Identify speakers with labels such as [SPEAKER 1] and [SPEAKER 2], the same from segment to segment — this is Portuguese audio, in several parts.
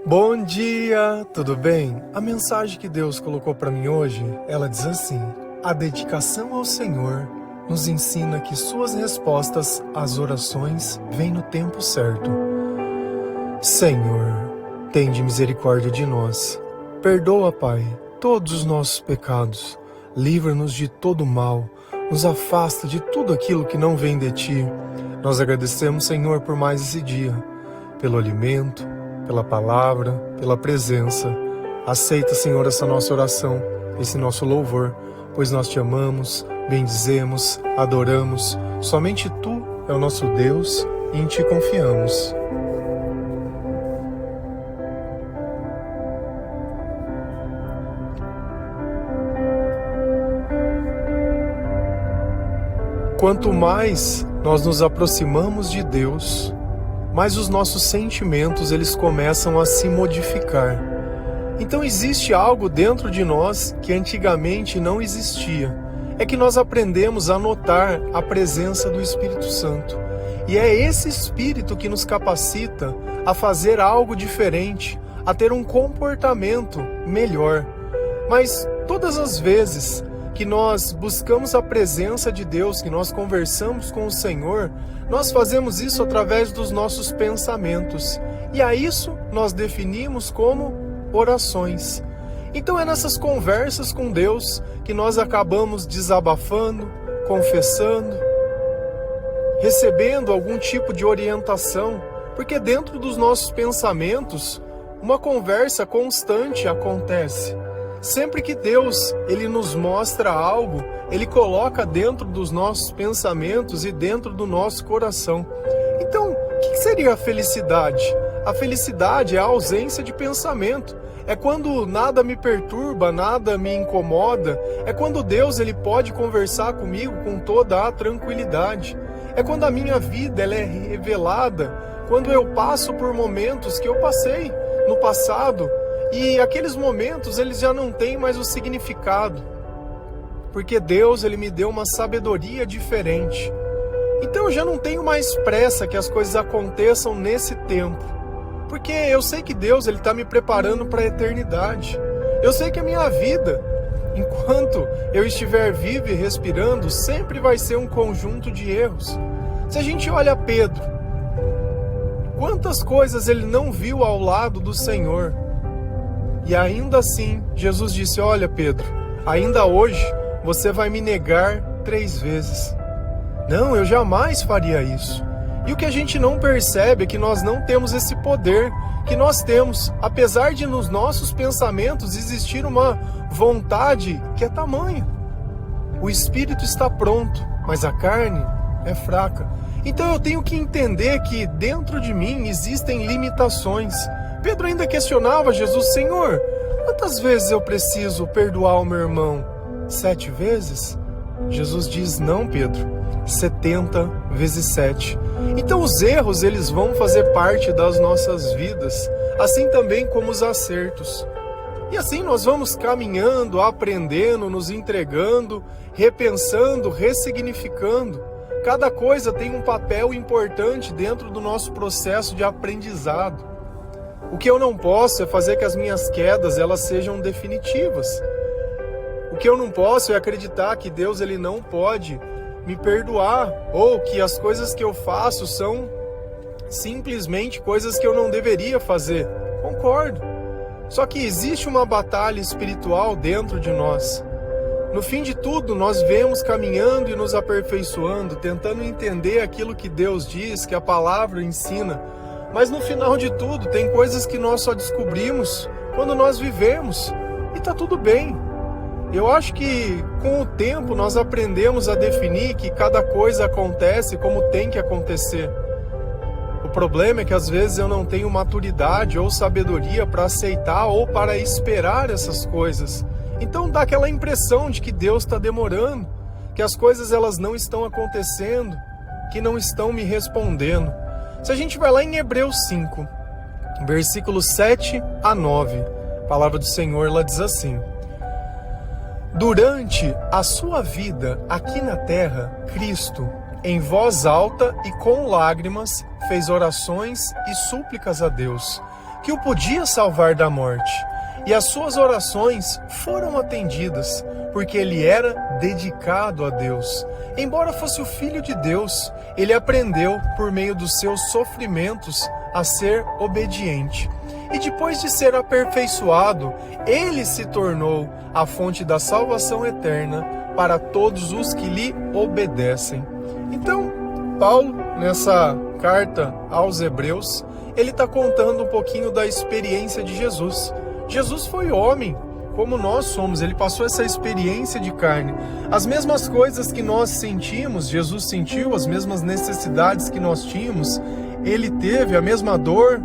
[SPEAKER 1] Bom dia, tudo bem? A mensagem que Deus colocou para mim hoje, ela diz assim: a dedicação ao Senhor nos ensina que suas respostas às orações vêm no tempo certo. Senhor, tende misericórdia de nós. Perdoa, Pai, todos os nossos pecados. Livra-nos de todo mal. Nos afasta de tudo aquilo que não vem de Ti. Nós agradecemos, Senhor, por mais esse dia, pelo alimento, pela palavra, pela presença. Aceita, Senhor, essa nossa oração, esse nosso louvor, pois nós Te amamos, bendizemos, adoramos. Somente Tu é o nosso Deus e em Ti confiamos. Quanto mais nós nos aproximamos de Deus, mais os nossos sentimentos eles começam a se modificar. Então existe algo dentro de nós que antigamente não existia. É que nós aprendemos a notar a presença do Espírito Santo. E é esse Espírito que nos capacita a fazer algo diferente, a ter um comportamento melhor. Mas todas as vezes que nós buscamos a presença de Deus, que nós conversamos com o Senhor, nós fazemos isso através dos nossos pensamentos. E a isso nós definimos como orações. Então é nessas conversas com Deus que nós acabamos desabafando, confessando, recebendo algum tipo de orientação, porque dentro dos nossos pensamentos, uma conversa constante acontece. Sempre que Deus ele nos mostra algo, Ele coloca dentro dos nossos pensamentos e dentro do nosso coração. Então, o que seria a felicidade? A felicidade é a ausência de pensamento. É quando nada me perturba, nada me incomoda. É quando Deus ele pode conversar comigo com toda a tranquilidade. É quando a minha vida ela é revelada, quando eu passo por momentos que eu passei no passado, e aqueles momentos, eles já não têm mais o significado. Porque Deus, Ele me deu uma sabedoria diferente. Então eu já não tenho mais pressa que as coisas aconteçam nesse tempo. Porque eu sei que Deus, Ele está me preparando para a eternidade. Eu sei que a minha vida, enquanto eu estiver vivo e respirando, sempre vai ser um conjunto de erros. Se a gente olha Pedro, quantas coisas ele não viu ao lado do Senhor. E ainda assim, Jesus disse: olha Pedro, ainda hoje você vai me negar 3 vezes. Não, eu jamais faria isso. E o que a gente não percebe é que nós não temos esse poder que nós temos, apesar de nos nossos pensamentos existir uma vontade que é tamanha. O espírito está pronto, mas a carne é fraca. Então eu tenho que entender que dentro de mim existem limitações. Pedro ainda questionava Jesus: Senhor, quantas vezes eu preciso perdoar o meu irmão? 7 vezes? Jesus diz: não, Pedro, 70 vezes 7. Então os erros eles vão fazer parte das nossas vidas, assim também como os acertos. E assim nós vamos caminhando, aprendendo, nos entregando, repensando, ressignificando. Cada coisa tem um papel importante dentro do nosso processo de aprendizado. O que eu não posso é fazer que as minhas quedas elas sejam definitivas. O que eu não posso é acreditar que Deus ele não pode me perdoar, ou que as coisas que eu faço são simplesmente coisas que eu não deveria fazer. Concordo. Só que existe uma batalha espiritual dentro de nós. No fim de tudo, nós vemos caminhando e nos aperfeiçoando, tentando entender aquilo que Deus diz, que a palavra ensina. Mas no final de tudo, tem coisas que nós só descobrimos quando nós vivemos. E tá tudo bem. Eu acho que com o tempo nós aprendemos a definir que cada coisa acontece como tem que acontecer. O problema é que às vezes eu não tenho maturidade ou sabedoria para aceitar ou para esperar essas coisas. Então dá aquela impressão de que Deus está demorando, que as coisas elas não estão acontecendo, que não estão me respondendo. Se a gente vai lá em Hebreus 5, versículos 7 a 9, a palavra do Senhor ela diz assim: durante a sua vida aqui na terra, Cristo, em voz alta e com lágrimas, fez orações e súplicas a Deus, que o podia salvar da morte. E as suas orações foram atendidas, porque ele era dedicado a Deus. Embora fosse o Filho de Deus, ele aprendeu, por meio dos seus sofrimentos, a ser obediente. E depois de ser aperfeiçoado, ele se tornou a fonte da salvação eterna para todos os que lhe obedecem. Então, Paulo, nessa carta aos Hebreus, ele está contando um pouquinho da experiência de Jesus. Jesus foi homem, como nós somos, ele passou essa experiência de carne. As mesmas coisas que nós sentimos, Jesus sentiu, as mesmas necessidades que nós tínhamos, ele teve a mesma dor.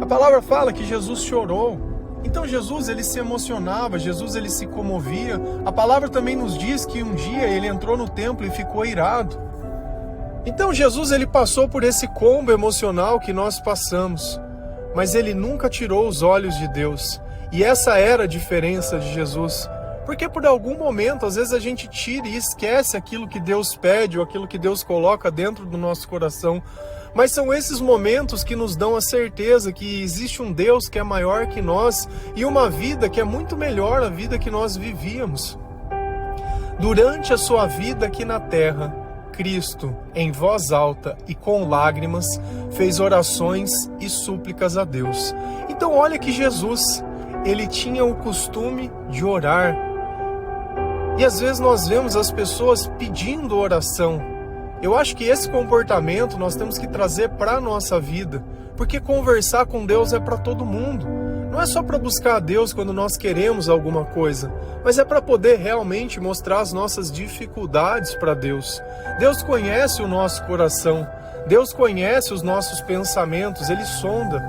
[SPEAKER 1] A palavra fala que Jesus chorou. Então Jesus, ele se emocionava, Jesus, ele se comovia. A palavra também nos diz que um dia ele entrou no templo e ficou irado. Então Jesus, ele passou por esse combo emocional que nós passamos, mas ele nunca tirou os olhos de Deus. E essa era a diferença de Jesus. Porque por algum momento, às vezes a gente tira e esquece aquilo que Deus pede ou aquilo que Deus coloca dentro do nosso coração. Mas são esses momentos que nos dão a certeza que existe um Deus que é maior que nós e uma vida que é muito melhor a vida que nós vivíamos. Durante a sua vida aqui na terra, Cristo, em voz alta e com lágrimas, fez orações e súplicas a Deus. Então olha que Jesus, ele tinha o costume de orar. E às vezes nós vemos as pessoas pedindo oração. Eu acho que esse comportamento nós temos que trazer para a nossa vida, porque conversar com Deus é para todo mundo. Não é só para buscar a Deus quando nós queremos alguma coisa, mas é para poder realmente mostrar as nossas dificuldades para Deus. Deus conhece o nosso coração, Deus conhece os nossos pensamentos, Ele sonda.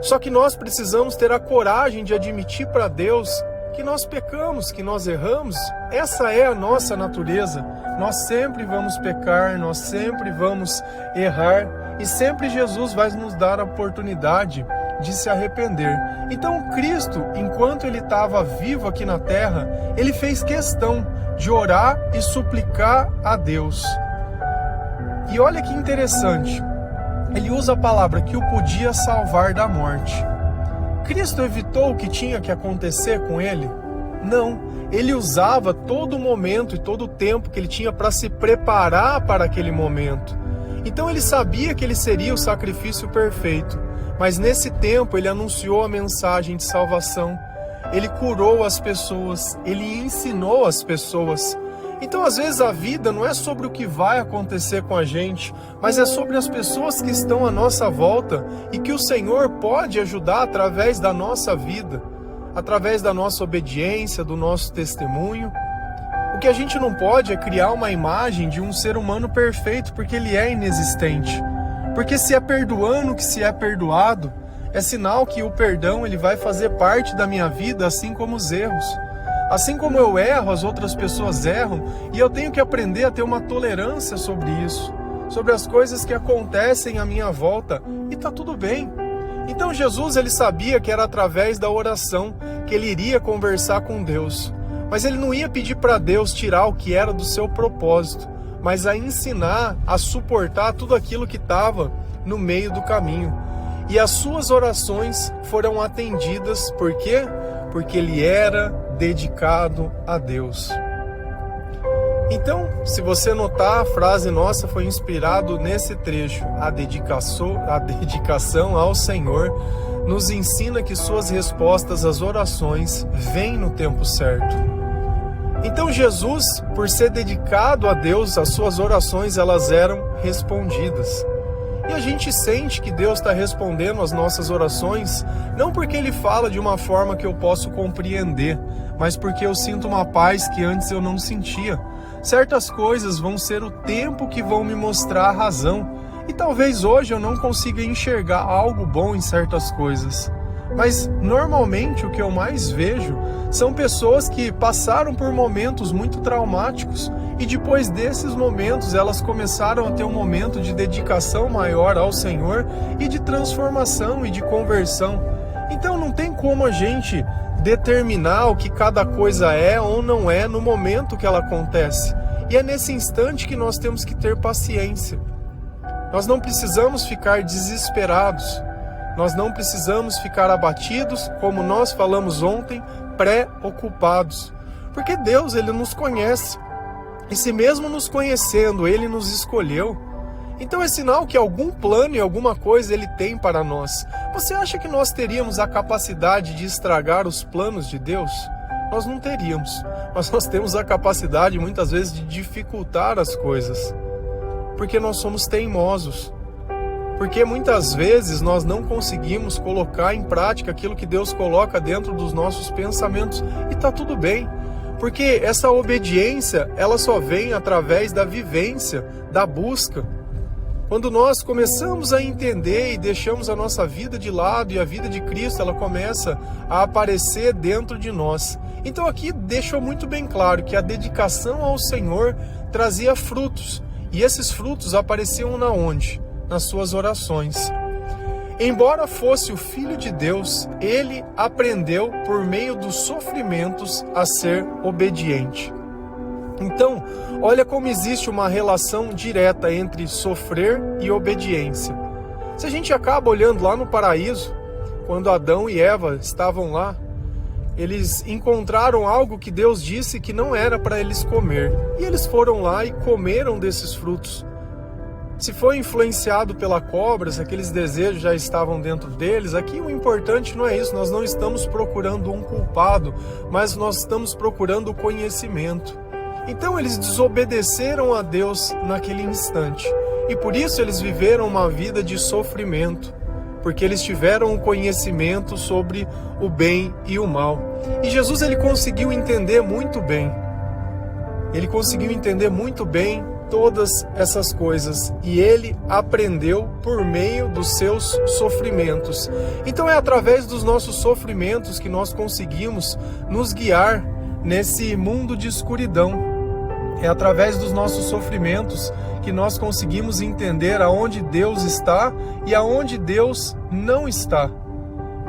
[SPEAKER 1] Só que nós precisamos ter a coragem de admitir para Deus que nós pecamos, que nós erramos. Essa é a nossa natureza. Nós sempre vamos pecar, nós sempre vamos errar e sempre Jesus vai nos dar a oportunidade de se arrepender. Então Cristo, enquanto ele estava vivo aqui na terra, ele fez questão de orar e suplicar a Deus. E olha que interessante, ele usa a palavra que o podia salvar da morte. Cristo evitou o que tinha que acontecer com ele? Não, ele usava todo o momento e todo o tempo que ele tinha para se preparar para aquele momento. Então ele sabia que ele seria o sacrifício perfeito, mas nesse tempo ele anunciou a mensagem de salvação, ele curou as pessoas, ele ensinou as pessoas. Então às vezes a vida não é sobre o que vai acontecer com a gente, mas é sobre as pessoas que estão à nossa volta e que o Senhor pode ajudar através da nossa vida, através da nossa obediência, do nosso testemunho. O que a gente não pode é criar uma imagem de um ser humano perfeito, porque ele é inexistente. Porque se é perdoando que se é perdoado, é sinal que o perdão ele vai fazer parte da minha vida, assim como os erros. Assim como eu erro, as outras pessoas erram, e eu tenho que aprender a ter uma tolerância sobre isso, sobre as coisas que acontecem à minha volta, e tá tudo bem. Então Jesus, ele sabia que era através da oração que ele iria conversar com Deus, mas ele não ia pedir para Deus tirar o que era do seu propósito, mas a ensinar a suportar tudo aquilo que estava no meio do caminho. E as suas orações foram atendidas, por quê? Porque ele era dedicado a Deus. Então, se você notar, a frase nossa foi inspirado nesse trecho. A dedicação ao Senhor nos ensina que suas respostas às orações vêm no tempo certo. Então Jesus, por ser dedicado a Deus, as suas orações elas eram respondidas. E a gente sente que Deus está respondendo as nossas orações, não porque Ele fala de uma forma que eu posso compreender, mas porque eu sinto uma paz que antes eu não sentia. Certas coisas vão ser o tempo que vão me mostrar a razão, e talvez hoje eu não consiga enxergar algo bom em certas coisas. Mas normalmente o que eu mais vejo são pessoas que passaram por momentos muito traumáticos e depois desses momentos elas começaram a ter um momento de dedicação maior ao Senhor e de transformação e de conversão. Então não tem como a gente determinar o que cada coisa é ou não é no momento que ela acontece. E é nesse instante que nós temos que ter paciência. Nós não precisamos ficar desesperados. Nós não precisamos ficar abatidos, como nós falamos ontem, preocupados. Porque Deus, Ele nos conhece. E se mesmo nos conhecendo, Ele nos escolheu, então é sinal que algum plano e alguma coisa Ele tem para nós. Você acha que nós teríamos a capacidade de estragar os planos de Deus? Nós não teríamos, mas nós temos a capacidade muitas vezes de dificultar as coisas, porque nós somos teimosos, porque muitas vezes nós não conseguimos colocar em prática aquilo que Deus coloca dentro dos nossos pensamentos, e está tudo bem, porque essa obediência, ela só vem através da vivência, da busca. Quando nós começamos a entender e deixamos a nossa vida de lado e a vida de Cristo, ela começa a aparecer dentro de nós. Então aqui deixou muito bem claro que a dedicação ao Senhor trazia frutos. E esses frutos apareciam na onde? Nas suas orações. Embora fosse o Filho de Deus, ele aprendeu por meio dos sofrimentos a ser obediente. Então, olha como existe uma relação direta entre sofrer e obediência. Se a gente acaba olhando lá no paraíso, quando Adão e Eva estavam lá, eles encontraram algo que Deus disse que não era para eles comer. E eles foram lá e comeram desses frutos. Se foi influenciado pela cobra, se aqueles desejos já estavam dentro deles, aqui o importante não é isso, nós não estamos procurando um culpado, mas nós estamos procurando o conhecimento. Então eles desobedeceram a Deus naquele instante, e por isso eles viveram uma vida de sofrimento, porque eles tiveram um conhecimento sobre o bem e o mal. E Jesus, ele conseguiu entender muito bem, todas essas coisas, e ele aprendeu por meio dos seus sofrimentos. Então é através dos nossos sofrimentos que nós conseguimos nos guiar nesse mundo de escuridão. É através dos nossos sofrimentos que nós conseguimos entender aonde Deus está e aonde Deus não está.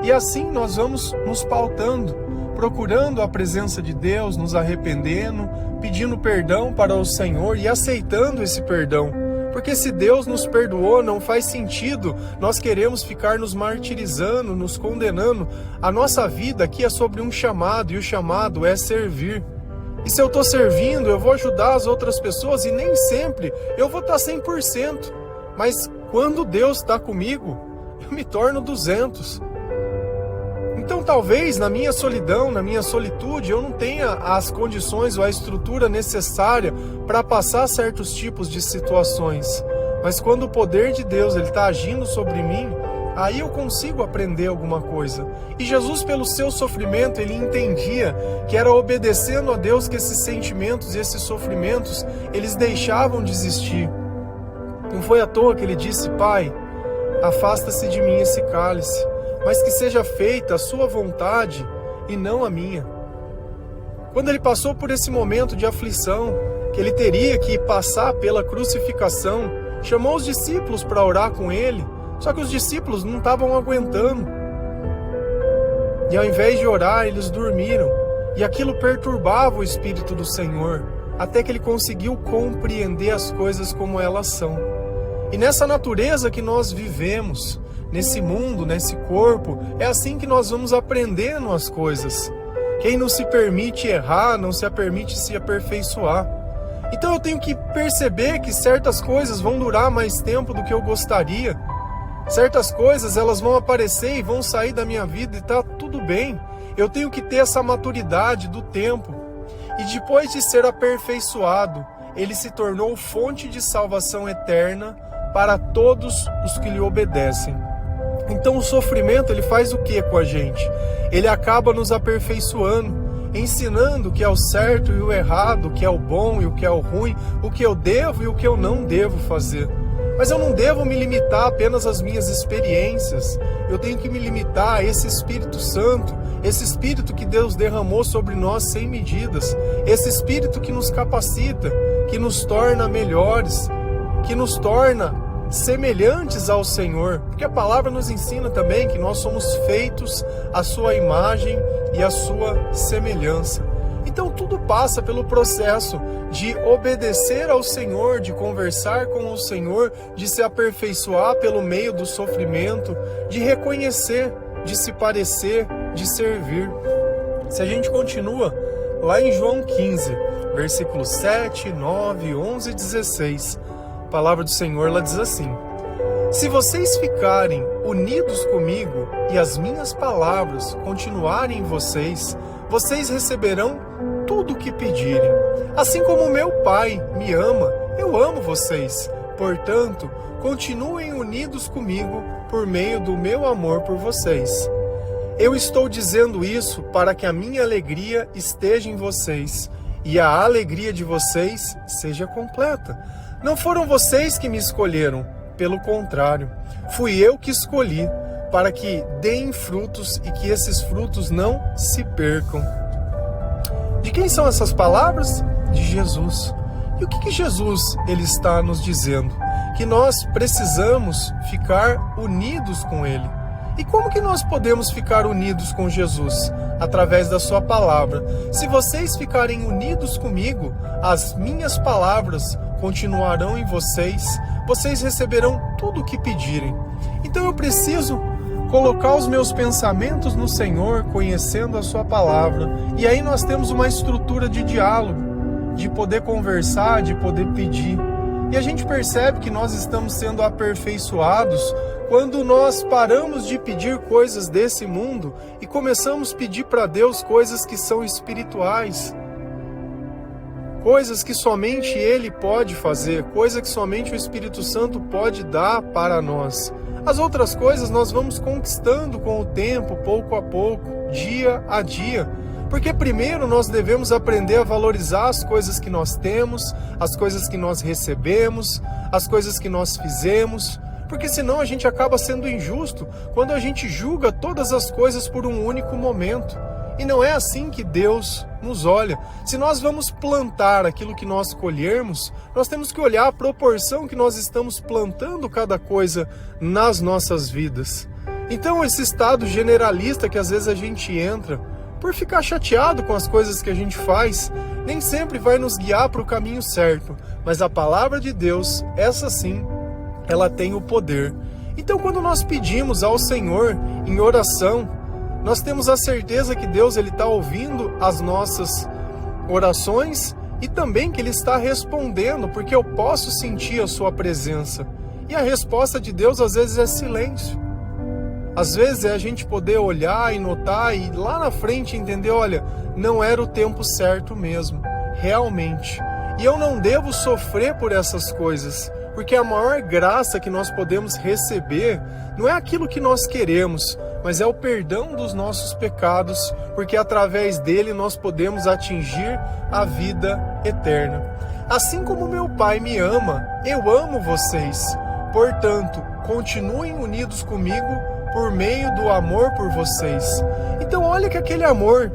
[SPEAKER 1] E assim nós vamos nos pautando, procurando a presença de Deus, nos arrependendo, pedindo perdão para o Senhor e aceitando esse perdão. Porque se Deus nos perdoou, não faz sentido nós queremos ficar nos martirizando, nos condenando. A nossa vida aqui é sobre um chamado, e o chamado é servir. E se eu estou servindo, eu vou ajudar as outras pessoas, e nem sempre eu vou estar 100%. Mas quando Deus está comigo, eu me torno 200%. Então talvez na minha solidão, na minha solitude, eu não tenha as condições ou a estrutura necessária para passar certos tipos de situações. Mas quando o poder de Deus está agindo sobre mim, aí eu consigo aprender alguma coisa. E Jesus, pelo seu sofrimento, ele entendia que era obedecendo a Deus que esses sentimentos e esses sofrimentos, eles deixavam de existir. Não foi à toa que ele disse: Pai, afasta-se de mim esse cálice, mas que seja feita a sua vontade e não a minha. Quando ele passou por esse momento de aflição, que ele teria que passar pela crucificação, chamou os discípulos para orar com ele, só que os discípulos não estavam aguentando. E ao invés de orar, eles dormiram. E aquilo perturbava o Espírito do Senhor, até que ele conseguiu compreender as coisas como elas são. E nessa natureza que nós vivemos, nesse mundo, nesse corpo, é assim que nós vamos aprendendo as coisas. Quem não se permite errar, não se permite se aperfeiçoar. Então eu tenho que perceber que certas coisas vão durar mais tempo do que eu gostaria. Certas coisas, elas vão aparecer e vão sair da minha vida, e tá tudo bem. Eu tenho que ter essa maturidade do tempo. E depois de ser aperfeiçoado, ele se tornou fonte de salvação eterna para todos os que lhe obedecem. Então o sofrimento, ele faz o que com a gente? Ele acaba nos aperfeiçoando, ensinando o que é o certo e o errado, o que é o bom e o que é o ruim, o que eu devo e o que eu não devo fazer. Mas eu não devo me limitar apenas às minhas experiências. Eu tenho que me limitar a esse Espírito Santo, esse Espírito que Deus derramou sobre nós sem medidas, esse Espírito que nos capacita, que nos torna melhores, que nos torna semelhantes ao Senhor, porque a palavra nos ensina também que nós somos feitos à sua imagem e à sua semelhança. Então tudo passa pelo processo de obedecer ao Senhor, de conversar com o Senhor, de se aperfeiçoar pelo meio do sofrimento, de reconhecer, de se parecer, de servir. Se a gente continua lá em João 15, versículos 7, 9, 11 e 16, a palavra do Senhor lá diz assim: se vocês ficarem unidos comigo e as minhas palavras continuarem em vocês, vocês receberão tudo o que pedirem. Assim como meu Pai me ama, eu amo vocês. Portanto, continuem unidos comigo por meio do meu amor por vocês. Eu estou dizendo isso para que a minha alegria esteja em vocês e a alegria de vocês seja completa. Não foram vocês que me escolheram, pelo contrário, fui eu que escolhi para que deem frutos e que esses frutos não se percam. De quem são essas palavras? De Jesus. E o que Jesus ele está nos dizendo? Que nós precisamos ficar unidos com Ele. E como que nós podemos ficar unidos com Jesus? Através da sua palavra. Se vocês ficarem unidos comigo, as minhas palavras continuarão em vocês, vocês receberão tudo o que pedirem. Então eu preciso colocar os meus pensamentos no Senhor, conhecendo a sua palavra. E aí nós temos uma estrutura de diálogo, de poder conversar, de poder pedir. E a gente percebe que nós estamos sendo aperfeiçoados quando nós paramos de pedir coisas desse mundo e começamos a pedir para Deus coisas que são espirituais. Coisas que somente Ele pode fazer, coisas que somente o Espírito Santo pode dar para nós. As outras coisas nós vamos conquistando com o tempo, pouco a pouco, dia a dia. Porque primeiro nós devemos aprender a valorizar as coisas que nós temos, as coisas que nós recebemos, as coisas que nós fizemos. Porque senão a gente acaba sendo injusto quando a gente julga todas as coisas por um único momento. E não é assim que Deus nos olha. Se nós vamos plantar aquilo que nós colhermos, nós temos que olhar a proporção que nós estamos plantando cada coisa nas nossas vidas. Então esse estado generalista que às vezes a gente entra, por ficar chateado com as coisas que a gente faz, nem sempre vai nos guiar para o caminho certo. Mas a palavra de Deus, essa sim, ela tem o poder. Então quando nós pedimos ao Senhor em oração, nós temos a certeza que Deus está ouvindo as nossas orações e também que Ele está respondendo, porque eu posso sentir a sua presença. E a resposta de Deus às vezes é silêncio. Às vezes é a gente poder olhar e notar e lá na frente entender, olha, não era o tempo certo mesmo, realmente. E eu não devo sofrer por essas coisas, porque a maior graça que nós podemos receber não é aquilo que nós queremos, mas é o perdão dos nossos pecados, porque através dele nós podemos atingir a vida eterna. Assim como meu Pai me ama, eu amo vocês. Portanto, continuem unidos comigo por meio do amor por vocês. Então olha que aquele amor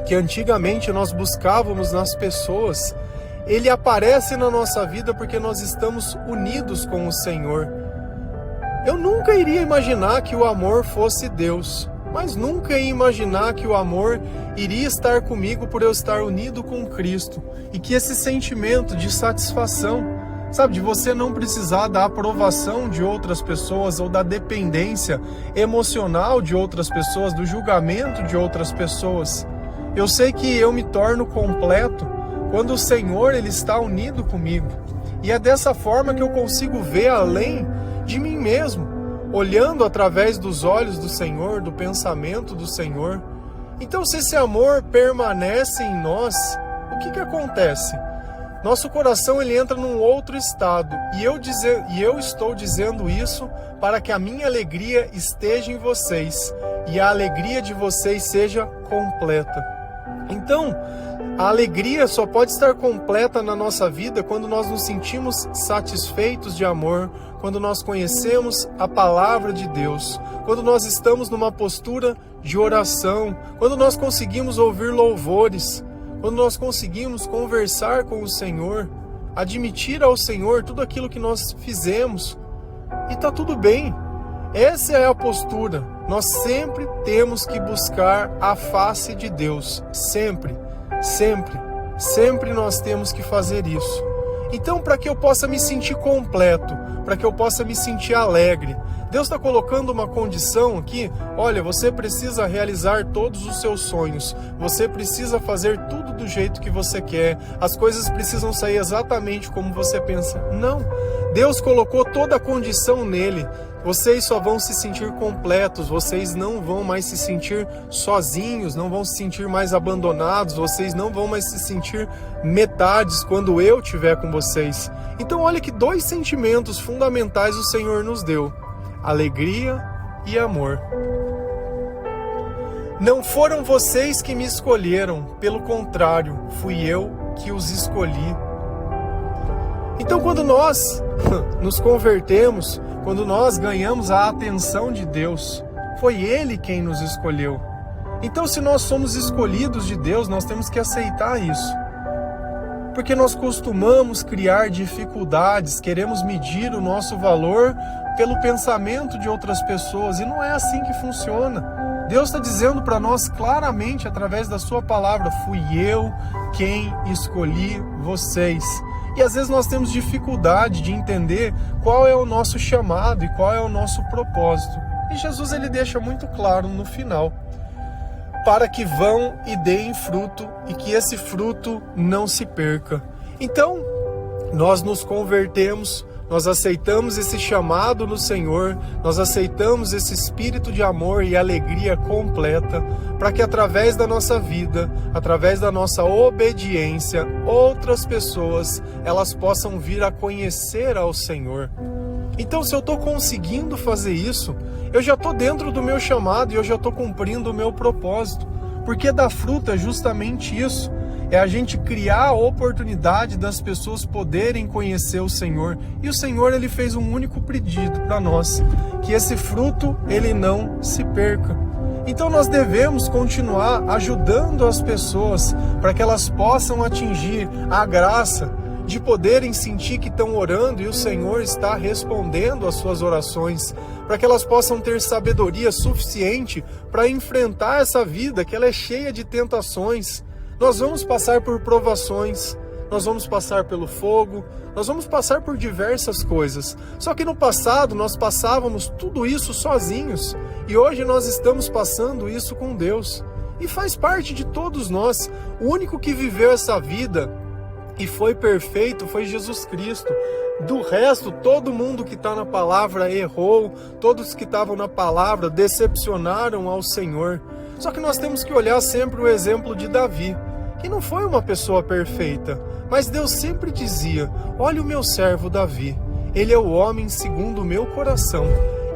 [SPEAKER 1] que antigamente nós buscávamos nas pessoas, ele aparece na nossa vida porque nós estamos unidos com o Senhor. Eu nunca iria imaginar que o amor fosse Deus, mas nunca ia imaginar que o amor iria estar comigo por eu estar unido com Cristo. E que esse sentimento de satisfação, sabe, de você não precisar da aprovação de outras pessoas ou da dependência emocional de outras pessoas, do julgamento de outras pessoas. Eu sei que eu me torno completo quando o Senhor ele está unido comigo. E é dessa forma que eu consigo ver além de mim mesmo, olhando através dos olhos do Senhor, do pensamento do Senhor. Então, se esse amor permanece em nós, o que acontece? Nosso coração ele entra num outro estado, e eu estou dizendo isso para que a minha alegria esteja em vocês, e a alegria de vocês seja completa. Então, a alegria só pode estar completa na nossa vida quando nós nos sentimos satisfeitos de amor, quando nós conhecemos a palavra de Deus, quando nós estamos numa postura de oração, quando nós conseguimos ouvir louvores, quando nós conseguimos conversar com o Senhor, admitir ao Senhor tudo aquilo que nós fizemos, e está tudo bem. Essa é a postura. Nós sempre temos que buscar a face de Deus, sempre. Sempre nós temos que fazer isso. Então, para que eu possa me sentir completo, para que eu possa me sentir alegre, Deus está colocando uma condição aqui. Olha, você precisa realizar todos os seus sonhos, você precisa fazer tudo do jeito que você quer, as coisas precisam sair exatamente como você pensa. Não, Deus colocou toda a condição nele. Vocês só vão se sentir completos, vocês não vão mais se sentir sozinhos, não vão se sentir mais abandonados, vocês não vão mais se sentir metades quando eu estiver com vocês. Então olha que 2 sentimentos fundamentais o Senhor nos deu: alegria e amor. Não foram vocês que me escolheram, pelo contrário, fui eu que os escolhi. Então quando nós nos convertemos, quando nós ganhamos a atenção de Deus, foi Ele quem nos escolheu. Então, se nós somos escolhidos de Deus, nós temos que aceitar isso. Porque nós costumamos criar dificuldades, queremos medir o nosso valor pelo pensamento de outras pessoas, e não é assim que funciona. Deus está dizendo para nós claramente, através da sua palavra: fui eu quem escolhi vocês. E às vezes nós temos dificuldade de entender qual é o nosso chamado e qual é o nosso propósito. E Jesus ele deixa muito claro no final: para que vão e deem fruto, e que esse fruto não se perca. Então, nós nos convertemos, nós aceitamos esse chamado no Senhor, nós aceitamos esse espírito de amor e alegria completa, para que através da nossa vida, através da nossa obediência, outras pessoas, elas possam vir a conhecer ao Senhor. Então, se eu estou conseguindo fazer isso, eu já estou dentro do meu chamado e eu já estou cumprindo o meu propósito. Porque dar fruto é justamente isso. É a gente criar a oportunidade das pessoas poderem conhecer o Senhor. E o Senhor ele fez um único pedido para nós: que esse fruto ele não se perca. Então nós devemos continuar ajudando as pessoas para que elas possam atingir a graça de poderem sentir que estão orando e o Senhor está respondendo às suas orações, para que elas possam ter sabedoria suficiente para enfrentar essa vida que ela é cheia de tentações. Nós vamos passar por provações, nós vamos passar pelo fogo, nós vamos passar por diversas coisas. Só que no passado nós passávamos tudo isso sozinhos e hoje nós estamos passando isso com Deus. E faz parte de todos nós. O único que viveu essa vida e foi perfeito foi Jesus Cristo. Do resto, todo mundo que está na palavra errou, todos que estavam na palavra decepcionaram ao Senhor. Só que nós temos que olhar sempre o exemplo de Davi, que não foi uma pessoa perfeita, mas Deus sempre dizia: olha o meu servo Davi, ele é o homem segundo o meu coração.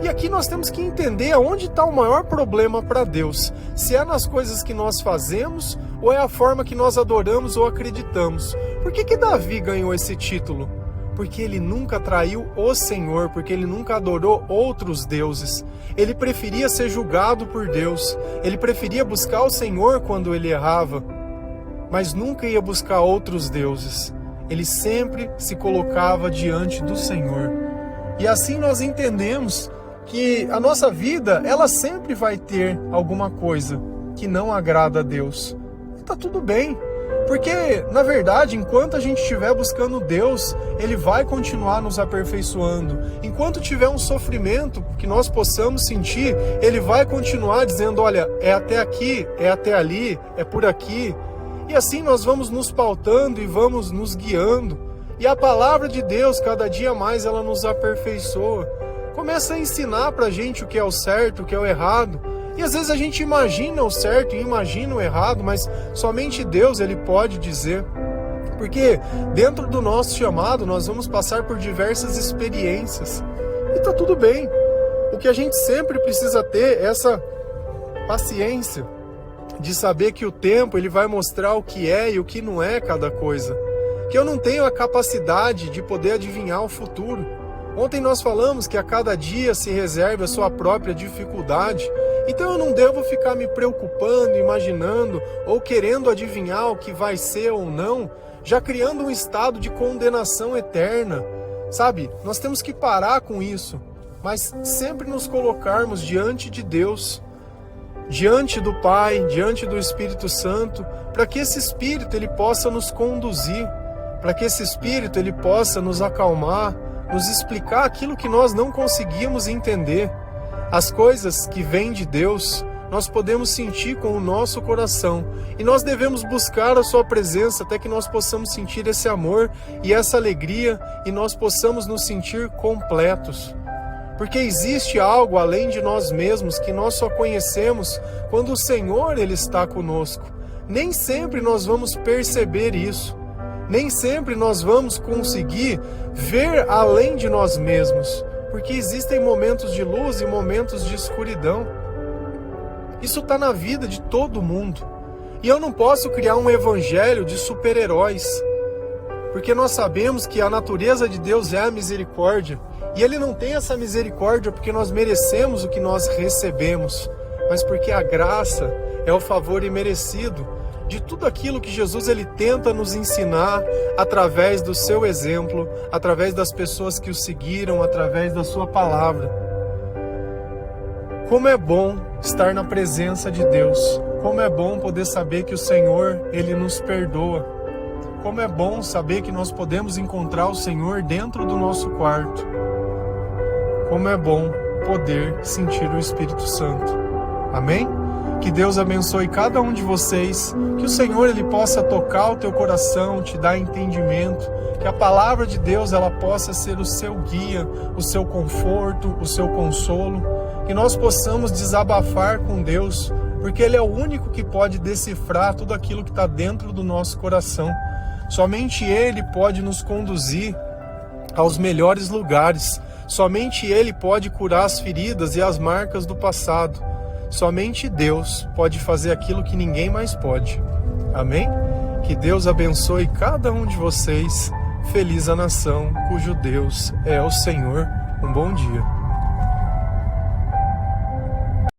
[SPEAKER 1] E aqui nós temos que entender aonde está o maior problema para Deus, se é nas coisas que nós fazemos ou é a forma que nós adoramos ou acreditamos. Por que Davi ganhou esse título? Porque ele nunca traiu o Senhor, porque ele nunca adorou outros deuses. Ele preferia ser julgado por Deus, ele preferia buscar o Senhor quando ele errava, mas nunca ia buscar outros deuses. Ele sempre se colocava diante do Senhor. E assim nós entendemos que a nossa vida, ela sempre vai ter alguma coisa que não agrada a Deus. E tá tudo bem, porque, na verdade, enquanto a gente estiver buscando Deus, Ele vai continuar nos aperfeiçoando. Enquanto tiver um sofrimento que nós possamos sentir, Ele vai continuar dizendo: olha, é até aqui, é até ali, é por aqui. E assim nós vamos nos pautando e vamos nos guiando. E a palavra de Deus, cada dia mais, ela nos aperfeiçoa. Começa a ensinar pra gente o que é o certo, o que é o errado. E às vezes a gente imagina o certo e imagina o errado, mas somente Deus ele pode dizer. Porque dentro do nosso chamado nós vamos passar por diversas experiências. E tá tudo bem. O que a gente sempre precisa ter é essa paciência de saber que o tempo ele vai mostrar o que é e o que não é cada coisa. Que eu não tenho a capacidade de poder adivinhar o futuro. Ontem nós falamos que a cada dia se reserva a sua própria dificuldade. Então eu não devo ficar me preocupando, imaginando ou querendo adivinhar o que vai ser ou não, já criando um estado de condenação eterna. Sabe, nós temos que parar com isso, mas sempre nos colocarmos diante de Deus, diante do Pai, diante do Espírito Santo, para que esse Espírito ele possa nos conduzir, para que esse Espírito ele possa nos acalmar, nos explicar aquilo que nós não conseguimos entender. As coisas que vêm de Deus, nós podemos sentir com o nosso coração, e nós devemos buscar a sua presença até que nós possamos sentir esse amor e essa alegria, e nós possamos nos sentir completos. Porque existe algo além de nós mesmos que nós só conhecemos quando o Senhor ele está conosco. Nem sempre nós vamos perceber isso. Nem sempre nós vamos conseguir ver além de nós mesmos, porque existem momentos de luz e momentos de escuridão. Isso está na vida de todo mundo. E eu não posso criar um evangelho de super-heróis, porque nós sabemos que a natureza de Deus é a misericórdia, e Ele não tem essa misericórdia porque nós merecemos o que nós recebemos, mas porque a graça é o favor imerecido de tudo aquilo que Jesus ele tenta nos ensinar através do seu exemplo, através das pessoas que o seguiram, através da sua palavra. Como é bom estar na presença de Deus, como é bom poder saber que o Senhor ele nos perdoa, como é bom saber que nós podemos encontrar o Senhor dentro do nosso quarto, como é bom poder sentir o Espírito Santo. Amém? Que Deus abençoe cada um de vocês, que o Senhor ele possa tocar o teu coração, te dar entendimento, que a palavra de Deus ela possa ser o seu guia, o seu conforto, o seu consolo, que nós possamos desabafar com Deus, porque Ele é o único que pode decifrar tudo aquilo que está dentro do nosso coração. Somente Ele pode nos conduzir aos melhores lugares, somente Ele pode curar as feridas e as marcas do passado. Somente Deus pode fazer aquilo que ninguém mais pode. Amém? Que Deus abençoe cada um de vocês. Feliz a nação cujo Deus é o Senhor. Um bom dia.